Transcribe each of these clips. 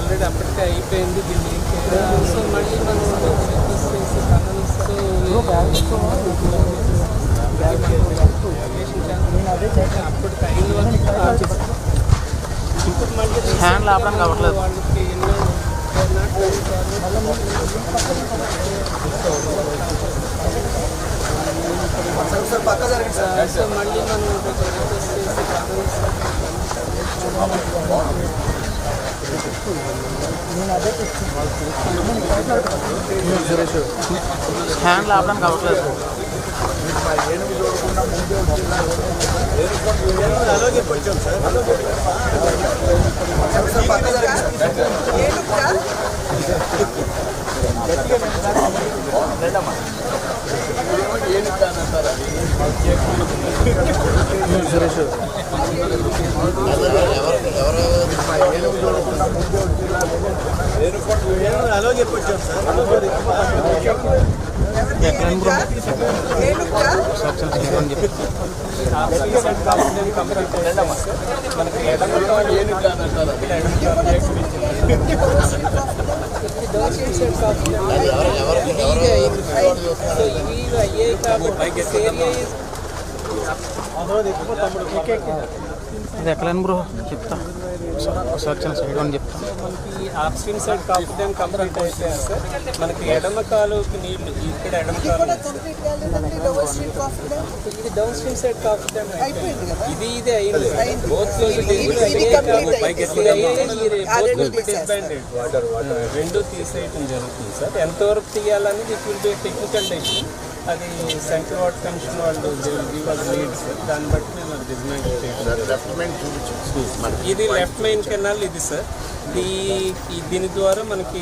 Already అప్పటికే అయిపోయింది. దీన్ని సో మళ్ళీ మనం రిక్వెస్ట్ చేసి టనల్స్ అప్పటికి అయిన వరకు ఇప్పుడు మళ్ళీ హ్యాండ్ ఆపడానికి కావట్లేదు వాళ్ళకి ఎన్నో సో మళ్ళీ మనం రిక్వెస్ట్ చేసి టనల్స్ హ్యాండ్ ఆపడానికి కావట్లేదు అలాగే చెప్పొచ్చాం సార్. మనకి ఎడమ అయ్యాయి కాబట్టి ఇది ఎక్కలేను బ్రో చెప్తా సెక్షన్ సైడ్ అని చెప్తా. మనకి హాఫ్ స్విమ్ సైడ్ కాపుదాం కంప్లీట్ అయితే సార్ మనకి ఎడమ కాలుకి నీళ్లు ఇక్కడ ఎడమ కాలు ఇది డౌన్ స్ట్రీమ్ సైడ్ కాపుదాం ఇది ఇది అయింది బోత్ రెండు తీసేయటం జరుగుతుంది సార్. ఎంతవరకు తీయాలనేది it will be technical decision. అది సెంట్రల్ వాటర్ కమిషన్ వాళ్ళు లీడ్ సార్. దాన్ని బట్టి మేము డిజైన్ ఇది లెఫ్ట్ మెయిన్ కెనాల్ ఇది సార్. దీని ద్వారా మనకి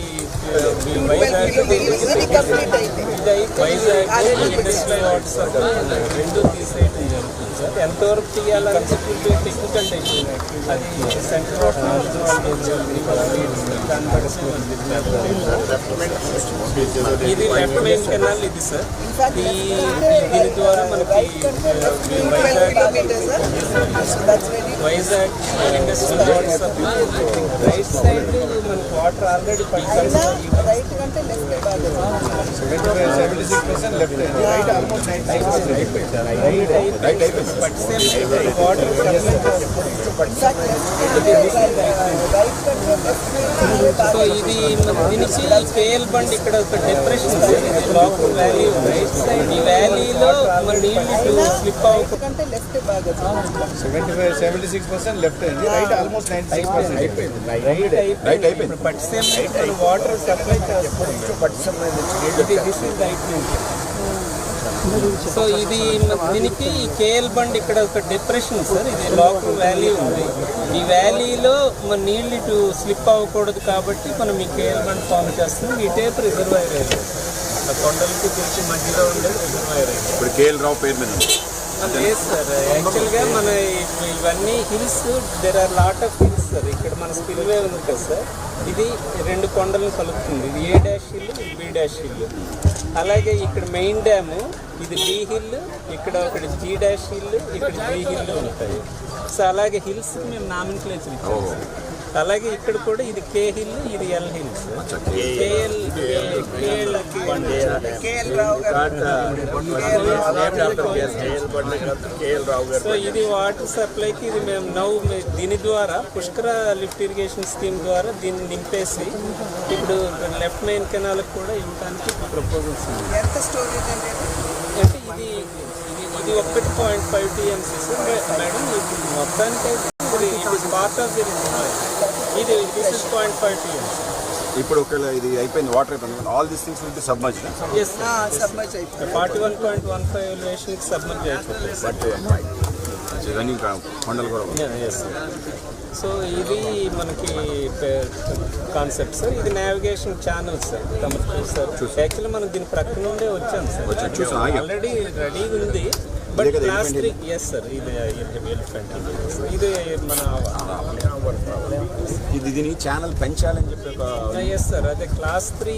వైజాగ్ ఇండస్ట్రియల్ వాటర్ సప్లై రెండు తీసేయడం జరుగుతుంది సార్. ఎంతవరకు తీయాలని టెక్నికల్ డెసిషన్. అది సెంట్రల్ వాటర్ లీడ్ సార్. దాన్ని బట్టి ఇది లెఫ్ట్ మెయిన్ కెనాల్ ఇది సార్. దీని ద్వారా మనకి Vizag industrial water supply right side మనకి వాటర్ ఆల్రెడీ సో ఇది దీనికి కేఎల్ బండ్ ఇక్కడ ఒక depression local valley right side ఈ వ్యాలీలో మన నీళ్ళు స్లిప్ అవ్వకుండా లెఫ్ట్ బాగా 76% లెఫ్ట్ అయింది. రైట్ ఆల్మోస్ట్ 96% అయిపోయింది. రైట్ అయిపోయింది. పట్టిసేమ్ వాటర్ సప్లై చేస్తాం. సో ఇది దీనికి కేఎల్ బండ్ ఇక్కడ ఒక డిప్రెషన్ సార్. ఇది లోకల్ వ్యాలీ ఉంది. ఈ వ్యాలీలో మన నీళ్ళు ఇటు స్లిప్ అవ్వకూడదు కాబట్టి మనం ఈ కేఎల్ బండ్ ఫామ్ చేస్తున్నాం. ఈ టైప్ రిజర్వాయర్ అయితే కొండలకి తిరిగి మధ్యలో ఉండే రిజర్వాయర్ అయితే ఇప్పుడు కేఎల్ రావు పేరు మీద లేదు సార్. యాక్చువల్గా మన ఇవన్నీ hills there are lot of hills sir. ఇక్కడ మన స్పిల్వే ఉంది కదా సార్. ఇది రెండు కొండలను కలుపుతుంది. ఇది ఏ డాష్ హిల్, ఇది బి డాష్ హిల్. అలాగే ఇక్కడ మెయిన్ డ్యాము ఇది డి హిల్, ఇక్కడ ఒకటి జీ డాష్ హిల్, ఇక్కడ జీ హిల్ ఉంటాయి. సో అలాగే హిల్స్ మేము నామినిక్లేచర్ ఇచ్చాము సార్. అలాగే ఇక్కడ కూడా ఇది కే హిల్, ఇది ఎల్ హిల్ సార్. సో ఇది వాటర్ సప్లైకి ఇది మేము దీని ద్వారా పుష్కర లిఫ్ట్ ఇరిగేషన్ స్కీమ్ ద్వారా దీన్ని నింపేసి ఇప్పుడు లెఫ్ట్ మెయిన్ కెనాల్కి కూడా ఇవ్వడానికి ప్రపోజల్స్ ఉంది. అంటే ఇది 1.5 TMC సార్ మేడం. ఇది మొత్తానికైతే పార్ట్ ఆఫ్ ది ఇది దిస్ ఇస్ 0.5 TMC. ఇప్పుడు ఒకవేళ ఇది అయిపోయింది, వాటర్ అయిపోయింది, all these things will be submerged. yes submerge అయిపోయింది. 41.15 ఎలివేషన్కి సబ్మర్జ్ అయిపోతుంది. బట్ ఇవన్నీ కొండలు కూడా సో ఇది మనకి కాన్సెప్ట్ సార్. ఇది నావిగేషన్ ఛానల్ సార్. తమకు చూస్తారు యాక్చువల్లీ మనం దీని ప్రక్క నుండే వచ్చాం సార్. ఆల్రెడీ రెడీగా ఉంది. But class 3 yes sir. ఇది ఎలిఫెంట్ ఇది మన దీని ఛానల్ పెంచాలని చెప్పి ఎస్ సార్. అదే క్లాస్ 3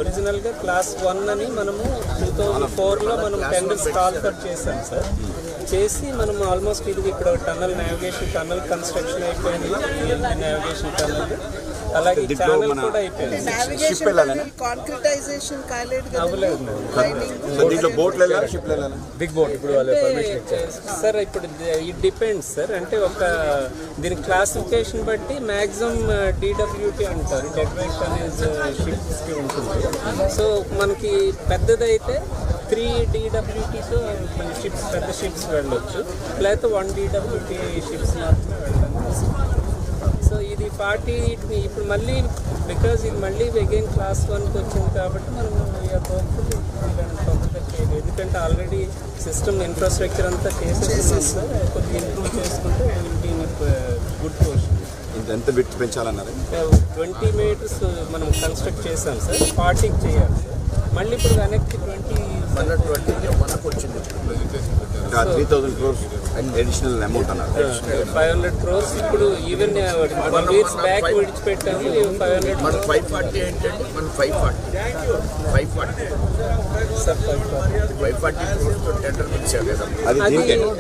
ఒరిజినల్గా క్లాస్ 1 అని మనము 2004లో మనం టెండర్స్ కాల్ఫర్ చేసాం సార్. చేసి మనం ఆల్మోస్ట్ ఇది ఇక్కడ టన్నల్ నావిగేషన్ టన్నల్ కన్స్ట్రక్షన్ అయిపోయింది. నావిగేషన్ టన్నల్ అలాగే ఛానల్ కూడా అయిపోయింది. షిప్ వెళ్ళాలని కాంక్రిటైజేషన్ కాలేదు కదా అవ్వలేదు దీంట్లో బోట్లు వెళ్ళాలి షిప్ వెళ్ళాలి బిగ్ బోట్ ఇప్పుడు వాళ్ళు పర్మిషన్ ఇచ్చారు. సార్. ఇప్పుడు ఇట్ డిపెండ్స్ సార్. అంటే ఒక దీని క్లాసిఫికేషన్ బట్టి మ్యాక్సిమం DWT అంటారు, డెడ్ వెయిట్ టన్నేజ్ షిప్స్కి ఉంటుంది. సో మనకి పెద్దదైతే 3 DWTతో మన షిప్స్, పెద్ద షిప్స్ వెళ్ళొచ్చు, లేకపోతే 1 DWT షిప్స్ మాత్రమే వెళ్ళాలి. సో ఇది 40 ఇప్పుడు మళ్ళీ బికాజ్ ఇది మళ్ళీ అగైన్ క్లాస్ 1కి వచ్చింది కాబట్టి మనం చేయలేదు. ఎందుకంటే ఆల్రెడీ సిస్టమ్ ఇన్ఫ్రాస్ట్రక్చర్ అంతా చేసేసి కొద్దిగా ఇంప్రూవ్ చేసుకుంటే గుడ్ పొజిషన్. ఎంత బిట్ పెంచాలన్నారు? 20 మీటర్స్ మనం కన్స్ట్రక్ట్ చేసాం సార్, 40కి చేయాలి సార్. మళ్ళీ ఇప్పుడు వెనక్కి 20 మనకు వచ్చింది 3,000 crores అడిషనల్ అమౌంట్ అన్నారు. 500 crores ఇప్పుడు ఈవెన్ 1 years బ్యాక్ విడిచిపెట్టాము. 500 మన 540 ఏంటంటే మన 540 సార్ 540 crores టెండర్ ఇచ్చారు కదా.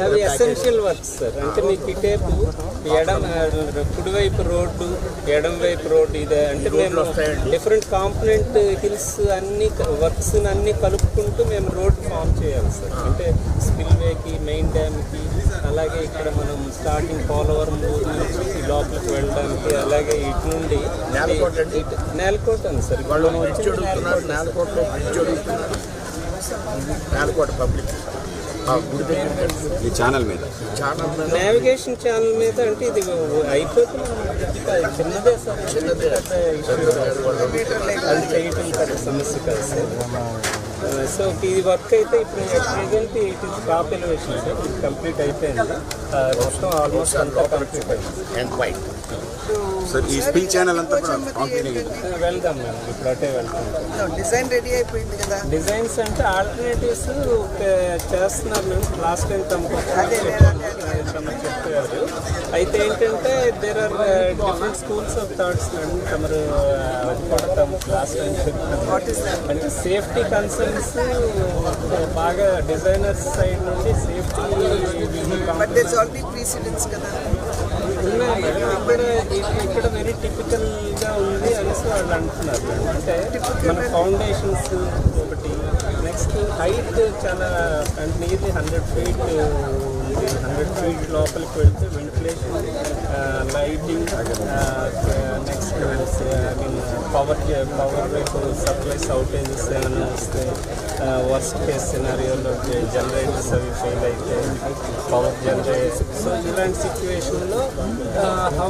అది ఎసెన్షియల్ వర్క్స్ సార్. అంటే మీకు ఇటేపు కుడివైపు రోడ్డు, ఎడం వైపు రోడ్డు, ఇదే అంటే మేము డిఫరెంట్ కాంపోనెంట్ హిల్స్ అన్ని వర్క్స్ అన్ని కలుపుకుంటూ మేము రోడ్ ఫామ్ చేయాలి సార్. అంటే స్పిల్వేకి, మెయిన్ డ్యామ్కి, అలాగే ఇక్కడ మనం స్టార్టింగ్ పోలవరం నుంచి లోపలికి వెళ్ళడానికి, అలాగే ఇటు నుండి నేలకోట అని సార్. నేలకోట పబ్లిక్ ఈ ఛానల్ మీద నావిగేషన్ ఛానల్ మీద అంటే ఇది అయిపోతుంది చిన్నదే సార్. చిన్నదే అది చేయటం పెద్ద సమస్య కాదు సార్. సో ఈ వర్క్ అయితే ఇప్పుడు present it is top elevation sir. ఇది కంప్లీట్ అయిపోయింది మొత్తం, ఆల్మోస్ట్ అంతా కంప్లీట్ అయింది. అండ్ వైట్ సార్ ఈ స్పిల్ ఛానల్ అంతా వెళ్దాం మేము ఇప్పుడు అటే వెళ్తాం. డిజైన్ రెడీ అయిపోయింది కదా. డిజైన్స్ అంటే ఆల్టర్నేటివ్స్ చేస్తున్నారు మేము. లాస్ట్ టైం చెప్పారు. అయితే ఏంటంటే there are different schools of thoughts madam. తమరు అది కూడా తమ లాస్ట్ టైం చెప్పారు. అంటే సేఫ్టీ కన్సర్న్స్ బాగా డిజైనర్స్ సైడ్ నుండి safety but there is already precedence కదా. ఉన్నాయి మేడం. ఇక్కడ వెరీ టిపికల్గా ఉంది అనేసి వాళ్ళు అంటున్నారు. అంటే మన ఫౌండేషన్స్ ఒకటి, నెక్స్ట్ హైట్ చాలా నియర్లీ 100 feet ఉంది. 100 feet లోపలికి వెళ్తే ventilation, lighting, next I mean power వైపు సప్లైస్ అవుటేజెస్ ఏమైనా వస్తే, వర్స్ట్ కేస్ సినారియోలో జనరేటర్స్ అవి ఫెయిల్ అయితే పవర్ జనరేట్. సో ఇలాంటి సిచ్యువేషన్లో how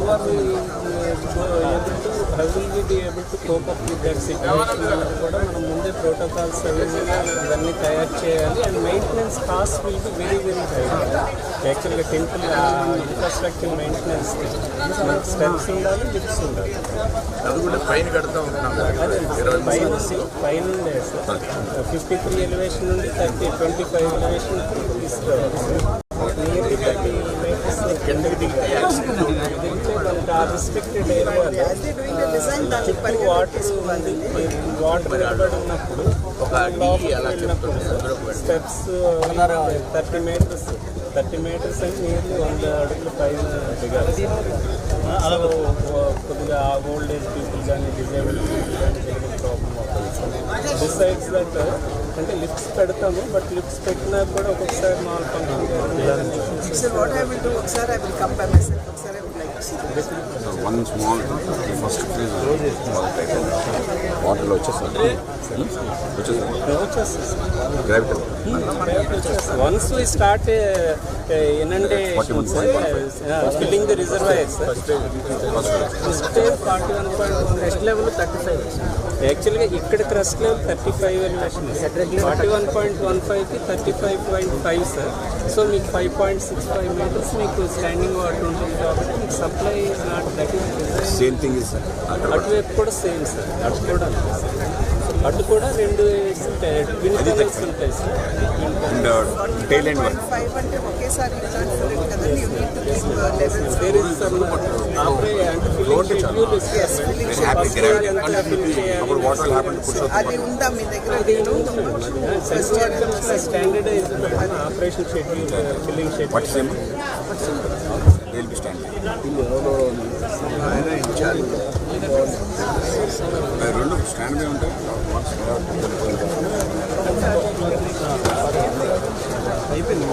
will we be able to cope up with that situation అనేది కూడా మనం ముందే ప్రోటోకాల్స్ అవన్నీ తయారు చేయాలి. And maintenance cost will be very very high. యాక్చువల్గా టెంపుల్ ఇన్ఫ్రాస్ట్రక్చర్ మెయింటెనెన్స్ మనకి స్టెప్స్ ఉండాలి, లిఫ్ట్స్ ఉండాలి. అది కూడా పైన కడతా ఉంటున్నాం. పైన ఉండే సార్ 53 ఎలివేషన్ నుండి 25 ఎలివేషన్ తీసుకోవాలి. నియర్లీ 30 meters కిందకి దిగితే మనకి ఆ రిస్ట్రిక్టెడ్ ఏరియా చుట్టూ వాటర్ నిలబడి ఉన్నప్పుడు స్టెప్స్ 30 meters అంటే నియర్లీ 100 అడుగుల పైన దిగాలి. అలా కొద్దిగా ఓల్డ్ ఏజ్ పీపుల్ కానీ డిజేబుల్డ్ పీపుల్ కానీ జరిగే ప్రాబ్లం అవుతుంది. డిసైడ్స్ దట్ అంటే లిఫ్ట్స్ పెడతాము, బట్ లిఫ్ట్స్ పెట్టినా కూడా ఒక్కొక్కసారి మాల్ వన్ స్మాల్ ఫస్ట్ ఫ్రీజ్ వాటర్లో వచ్చేస్తుంది. Once we start filling the reservoirs first 41.1 crest level 35. యాక్చువల్గా ఇక్కడ క్రస్ట్ లెవెల్ 35 ఎలివేషన్, 41.15కి 35.5 సార్. సో మీకు 5.65 meters మీకు స్టాండింగ్ వాటర్ ఉంటుంది కాబట్టి మీకు supply is not that is design. Same thing is sir. అటువైపు కూడా సేమ్ సార్. అటు కూడా అంతే సార్. అటు కూడా 2 ట్విన్ టనల్స్ ఉంటాయి sir. Tail end work there is some అంటే ఫిల్లింగ్ షెడ్యూల్ అప్పుడు what will happen to push up అది ఉందా మీ దగ్గర? Standardise operation schedule, filling schedule. What same they will be standard. ఆయన ఇన్ఛార్జ్ రెండు స్టాండ్ మీద ఉంటాయి. అయిపోయింది